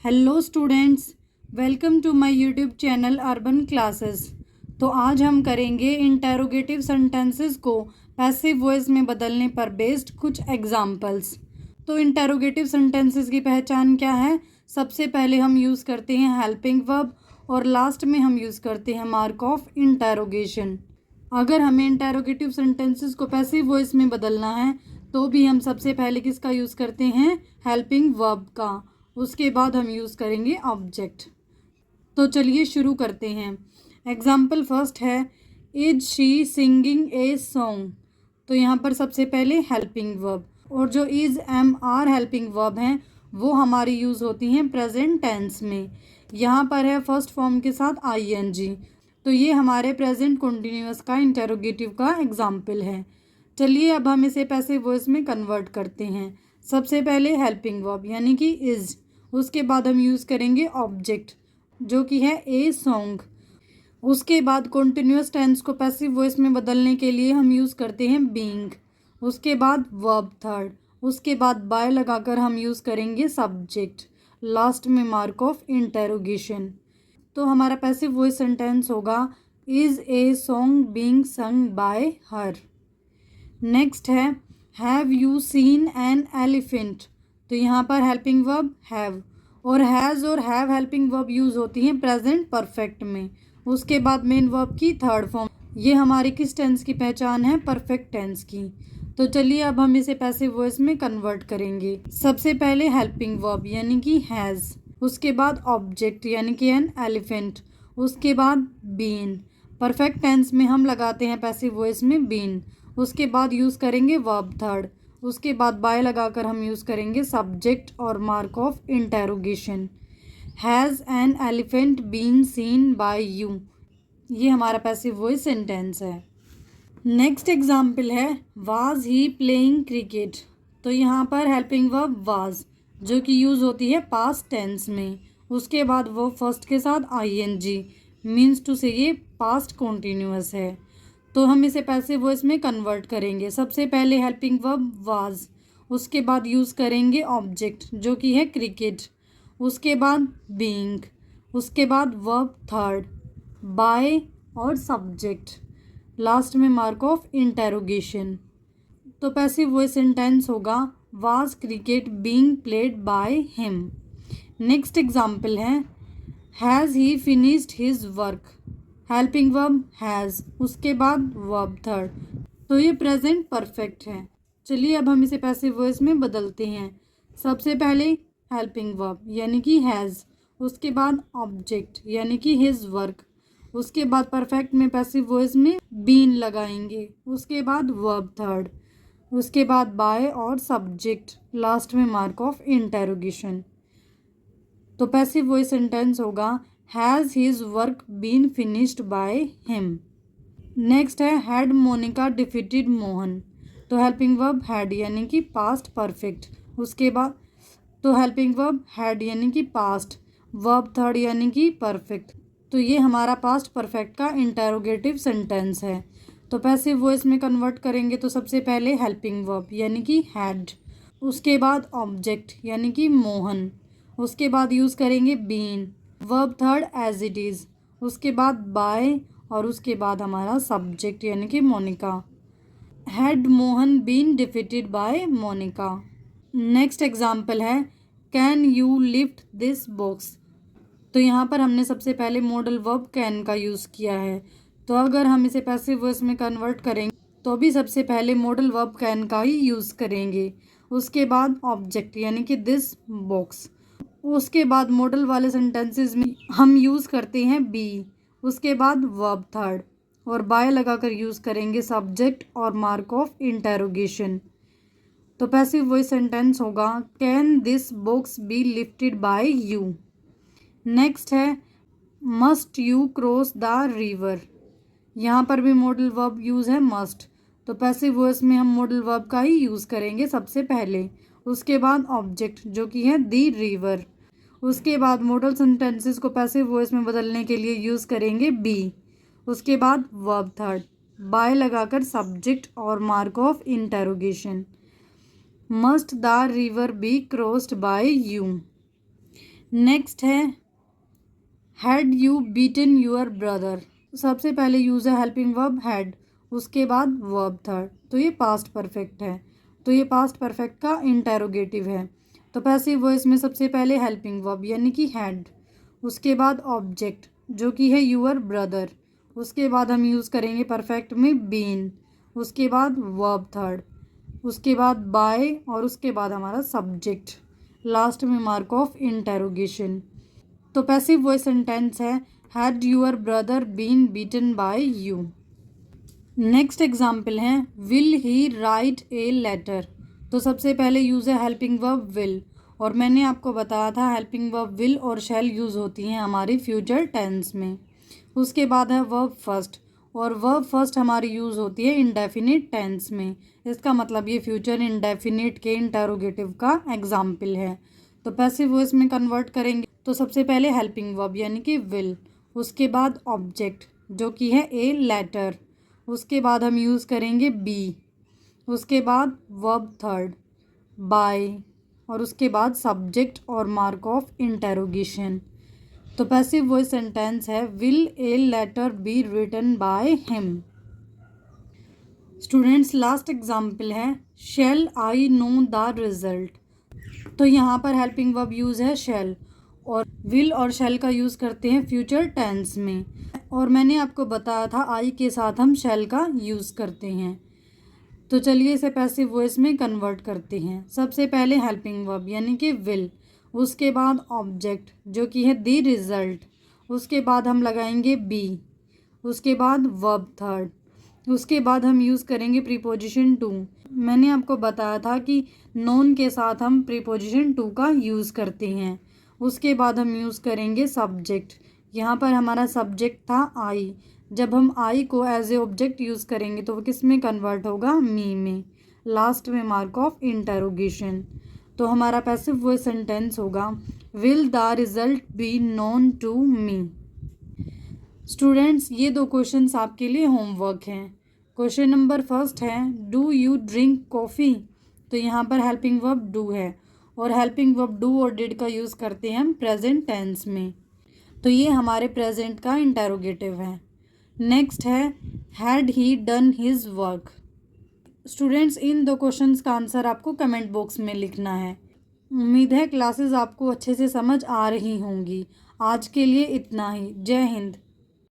Hello students, welcome to my YouTube channel Urban Classes. तो आज हम करेंगे इंटेरोगेटिव सेंटेंसेस को पैसिव वॉइस में बदलने पर बेस्ड कुछ एग्जांपल्स। तो इंटेरोगेटिव सेंटेंसेस की पहचान क्या है? सबसे पहले हम यूज़ करते हैं हेल्पिंग वर्ब और लास्ट में हम यूज़ करते हैं मार्क ऑफ इंटेरोगेशन। अगर हमें इंटेरोगेटिव सेंटेंसेस को पैसिव वॉइस में बदलना है तो भी हम सबसे पहले किसका यूज़ करते हैं? हेल्पिंग वर्ब का। उसके बाद हम यूज़ करेंगे ऑब्जेक्ट। तो चलिए शुरू करते हैं। एग्जाम्पल फर्स्ट है, is she singing a song. तो यहाँ पर सबसे पहले हेल्पिंग वर्ब, और जो is am are helping verb हैं वो हमारी यूज़ होती हैं प्रेजेंट टेंस में। यहाँ पर है फर्स्ट फॉर्म के साथ आई एन जी। तो ये हमारे प्रेजेंट कंटिन्यूअस का इंटेरोगेटिव का एग्जाम्पल है। चलिए अब हम इसे पैसिव वॉइस में कन्वर्ट करते हैं। सबसे पहले हेल्पिंग वर्ब यानी कि इज, उसके बाद हम यूज़ करेंगे ऑब्जेक्ट जो कि है ए सॉन्ग। उसके बाद कॉन्टिन्यूअस टेंस को पैसिव वॉइस में बदलने के लिए हम यूज़ करते हैं बीइंग। उसके बाद वर्ब थर्ड, उसके बाद बाय लगाकर हम यूज़ करेंगे सब्जेक्ट, लास्ट में मार्क ऑफ इंटेरोगेशन। तो हमारा पैसिव वॉइस सेंटेंस होगा, is a song being sung by her. Next है, have you seen an elephant. तो यहाँ पर हेल्पिंग वर्ब हैव, और हैज़ और हैव हेल्पिंग वर्ब यूज़ होती हैं प्रेजेंट परफेक्ट में। उसके बाद मेन वर्ब की थर्ड फॉर्म। ये हमारी किस टेंस की पहचान है? परफेक्ट टेंस की। तो चलिए अब हम इसे पैसिव वॉइस में कन्वर्ट करेंगे। सबसे पहले हेल्पिंग वर्ब यानी कि हैज़, उसके बाद ऑब्जेक्ट यानी कि एन एलिफेंट, उसके बाद बीन। परफेक्ट टेंस में हम लगाते हैं पैसिव वॉइस में बीन। उसके बाद यूज़ करेंगे वर्ब थर्ड, उसके बाद बाय लगाकर हम यूज़ करेंगे सब्जेक्ट और mark of interrogation. Has an elephant been seen by you, ये हमारा पैसिव वॉइस सेंटेंस है। नेक्स्ट एग्जाम्पल है, वाज ही प्लेइंग क्रिकेट। तो यहाँ पर हेल्पिंग वर्ब वाज जो कि यूज़ होती है पास्ट टेंस में। उसके बाद वो फर्स्ट के साथ I N G, means to say ये पास्ट कॉन्टीन्यूअस है। तो हम इसे पैसिव वॉइस में कन्वर्ट करेंगे। सबसे पहले हेल्पिंग वर्ब वाज, उसके बाद यूज़ करेंगे ऑब्जेक्ट जो कि है क्रिकेट, उसके बाद बीइंग, उसके बाद वर्ब थर्ड, बाय और सब्जेक्ट, लास्ट में मार्क ऑफ इंटेरोगेशन। तो पैसिव वॉइस सेंटेंस होगा, was cricket being played by him. Next example है, has he finished his work. Helping verb has, उसके बाद वर्ब थर्ड। तो ये प्रेजेंट परफेक्ट है। चलिए अब हम इसे पैसिव वॉइस में बदलते हैं। सबसे पहले हेल्पिंग वर्ब यानी कि हैज़, उसके बाद ऑब्जेक्ट यानी कि हिज वर्क, उसके बाद परफेक्ट में पैसिव वॉइस में बीन लगाएंगे, उसके बाद वर्ब थर्ड, उसके बाद बाय और सब्जेक्ट, लास्ट में मार्क ऑफ इंटेरोगेशन। तो पैसिव वॉइस सेंटेंस होगा, has his work been finished by him. Next है, हैड मोनिका डिफीटेड मोहन। तो हेल्पिंग वर्ब हैड यानी कि पास्ट परफेक्ट, उसके बाद तो हेल्पिंग वर्ब हैड यानी कि पास्ट, वर्ब थर्ड यानी कि परफेक्ट। तो ये हमारा पास्ट परफेक्ट का इंटेरोगेटिव सेंटेंस है। तो पैसिव वॉइस में कन्वर्ट करेंगे तो सबसे पहले हेल्पिंग वर्ब यानी कि हैड, उसके बाद ऑब्जेक्ट यानी कि मोहन, उसके बाद यूज़ करेंगे been, verb third as it is, उसके बाद बाय और उसके बाद हमारा सब्जेक्ट यानी कि Monika. Had Mohan been defeated by Monika. Next example है, can you lift this box. तो यहाँ पर हमने सबसे पहले मॉडल वर्ब कैन का यूज़ किया है। तो अगर हम इसे पैसिव वॉइस में कन्वर्ट करेंगे तो भी सबसे पहले मॉडल वर्ब कैन का ही यूज़ करेंगे, उसके बाद ऑब्जेक्ट यानी कि दिस बॉक्स, उसके बाद मॉडल वाले सेंटेंसेस में हम यूज़ करते हैं बी, उसके बाद वर्ब थर्ड और बाय लगाकर यूज़ करेंगे सब्जेक्ट और मार्क ऑफ इंटेरोगेशन। तो पैसिव वॉइस सेंटेंस होगा, can this box be lifted by you. Next है, must you cross the river. यहाँ पर भी मॉडल वर्ब यूज़ है मस्ट। तो पैसिव वॉइस में हम मॉडल वर्ब का ही यूज़ करेंगे सबसे पहले, उसके बाद ऑब्जेक्ट जो कि है दी रिवर, उसके बाद मॉडल सेंटेंसेस को पैसिव वॉइस में बदलने के लिए यूज़ करेंगे बी, उसके बाद वर्ब थर्ड, बाय लगाकर सब्जेक्ट और mark of interrogation. Must the river be crossed by you. Next है had you beaten your brother. सबसे पहले यूज़ है हेल्पिंग वर्ब हैड, उसके बाद वर्ब थर्ड, तो ये पास्ट परफेक्ट है। तो ये पास्ट परफेक्ट का इंटेरोगेटिव है। तो पैसिव वॉइस में सबसे पहले हेल्पिंग वर्ब यानी कि हैड, उसके बाद ऑब्जेक्ट जो कि है यूअर ब्रदर, उसके बाद हम यूज़ करेंगे परफेक्ट में बीन, उसके बाद वर्ब थर्ड, उसके बाद बाय और उसके बाद हमारा सब्जेक्ट, लास्ट में मार्क ऑफ इंटेरोगेशन। तो पैसिव वॉइस सेंटेंस है had your brother been beaten by you. Next example है will he write a letter. तो सबसे पहले यूज़ है हेल्पिंग वर्ब विल, और मैंने आपको बताया था हेल्पिंग वर्ब विल और शैल यूज़ होती हैं हमारी फ्यूचर टेंस में। उसके बाद है वर्ब फर्स्ट, और वर्ब फर्स्ट हमारी यूज़ होती है इंडेफिनिट टेंस में। इसका मतलब ये फ्यूचर इंडेफिनिट के इंटेरोगेटिव का एग्जाम्पल है। तो पैसिव वॉइस में कन्वर्ट करेंगे तो सबसे पहले हेल्पिंग वर्ब यानी कि विल, उसके बाद ऑब्जेक्ट जो कि है ए लेटर, उसके बाद हम यूज़ करेंगे बी, उसके बाद वर्ब थर्ड बाय, और उसके बाद सब्जेक्ट और मार्क ऑफ इंटेरोगेशन। तो पैसिव वॉइस सेंटेंस है will a letter be written by him. Students last example है shall I know the result. तो यहाँ पर हेल्पिंग वर्ब यूज़ है शैल, और विल और शैल का यूज़ करते हैं फ्यूचर टेंस में, और मैंने आपको बताया था आई के साथ हम शैल का यूज़ करते हैं। तो चलिए इसे पैसिव वॉइस में कन्वर्ट करते हैं। सबसे पहले हेल्पिंग वर्ब यानी कि विल, उसके बाद ऑब्जेक्ट जो कि है द रिजल्ट, उसके बाद हम लगाएंगे बी, उसके बाद वर्ब थर्ड, उसके बाद हम यूज़ करेंगे प्रीपोजिशन टू। मैंने आपको बताया था कि नोन के साथ हम प्रीपोजिशन टू का यूज़ करते हैं। उसके बाद हम यूज़ करेंगे सब्जेक्ट, यहाँ पर हमारा सब्जेक्ट था आई। जब हम आई को एज ए ऑब्जेक्ट यूज़ करेंगे तो वो किस में कन्वर्ट होगा, मी में, लास्ट में मार्क ऑफ इंटेरोगेशन। तो हमारा पैसिव वॉइस सेंटेंस होगा will the result be known to me. Students ये दो क्वेश्चंस आपके लिए होमवर्क हैं। क्वेश्चन नंबर फर्स्ट है डू यू ड्रिंक कॉफ़ी। तो यहाँ पर हेल्पिंग वर्ब डू है, और हेल्पिंग वर्ब डू और डिड का यूज़ करते हैं हम प्रेजेंट टेंस में। तो ये हमारे प्रेजेंट का इंटेरोगेटिव है। नेक्स्ट है had he done his work. Students in दो क्वेश्चंस का आंसर आपको कमेंट बॉक्स में लिखना है। उम्मीद है क्लासेस आपको अच्छे से समझ आ रही होंगी। आज के लिए इतना ही। जय हिंद।